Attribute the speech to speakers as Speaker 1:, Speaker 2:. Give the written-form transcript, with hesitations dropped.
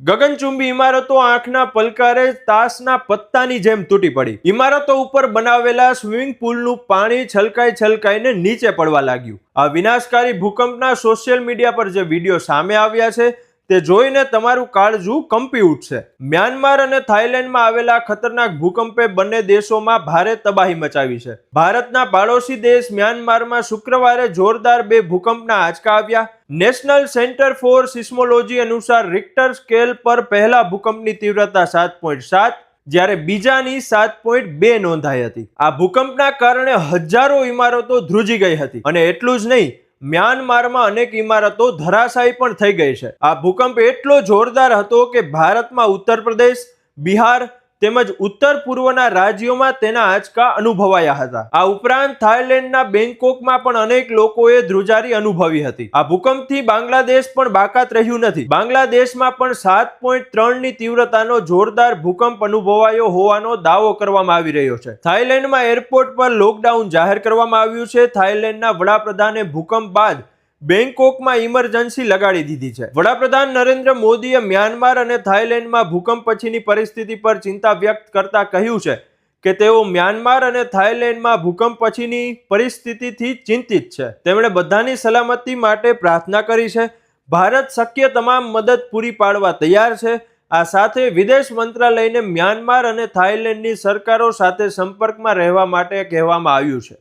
Speaker 1: ગગનચુંબી ઇમારતો આંખના પલકારે તાસના પત્તાની જેમ તૂટી પડી। ઇમારતો ઉપર બનાવેલા સ્વિમિંગ પૂલનું પાણી છલકાઈને નીચે પડવા લાગ્યું। આ વિનાશકારી ભૂકંપના સોશિયલ મીડિયા પર જે વિડીયો સામે આવ્યા છે તે જોઈને તમારું કાળજું કંપી ઉઠશે। મ્યાનમાર અને થાઈલેન્ડમાં આવેલા ખતરનાક ભૂકંપે બંને દેશોમાં ભારે તબાહી મચાવી છે। ભારતના પાડોશી દેશ મ્યાનમારમાં શુક્રવારે જોરદાર બે ભૂકંપના આંચકા આવ્યા। નેશનલ સેન્ટર ફોર સિસ્મોલોજી અનુસાર રિક્ટર સ્કેલ પર પહેલા ભૂકંપની તીવ્રતા 7.7 જ્યારે બીજાની 7.2 નોંધાઈ હતી। આ ભૂકંપના કારણે હજારો ઇમારતો ધ્રુજી ગઈ હતી અને એટલું જ નહીં, મ્યાનમારમાં અનેક ઇમારતો ધરાશાયી પણ થઈ ગઈ છે। આ ભૂકંપ એટલો જોરદાર હતો કે ભારતમાં ઉત્તર પ્રદેશ, બિહાર તેમજ ઉત્તર પૂર્વના રાજ્યોમાં તેના આંચકા અનુભવાયા હતા। આ ઉપરાંત થાઈલેન્ડના બેંકોકમાં પણ અનેક લોકોએ ધ્રુજારી અનુભવી હતી। આ ભૂકંપથી બાંગ્લાદેશ પણ બાકાત રહ્યું નથી। બાંગ્લાદેશમાં પણ 7.3 ની તીવ્રતાનો જોરદાર ભૂકંપ અનુભવાયો હોવાનો દાવો કરવામાં આવી રહ્યો છે। થાઈલેન્ડમાં એરપોર્ટ પર લોકડાઉન જાહેર કરવામાં આવ્યું છે। થાઈલેન્ડના વડાપ્રધાને ભૂકંપ બાદ બેંકોકમાં ઇમરજન્સી લગાડી દીધી છે। વડાપ્રધાન નરેન્દ્ર મોદીએ મ્યાનમાર અને થાઈલેન્ડમાં ભૂકંપ પછીની પરિસ્થિતિ પર ચિંતા વ્યક્ત કરતા કહ્યું છે કે તેઓ મ્યાનમાર અને થાઈલેન્ડમાં ભૂકંપ પછીની પરિસ્થિતિથી ચિંતિત છે। તેમણે બધાની સલામતી માટે પ્રાર્થના કરી છે। ભારત શક્ય તમામ મદદ પૂરી પાડવા તૈયાર છે। આ સાથે વિદેશ મંત્રાલયને મ્યાનમાર અને થાઈલેન્ડની સરકારો સાથે સંપર્કમાં રહેવા માટે કહેવામાં આવ્યું છે।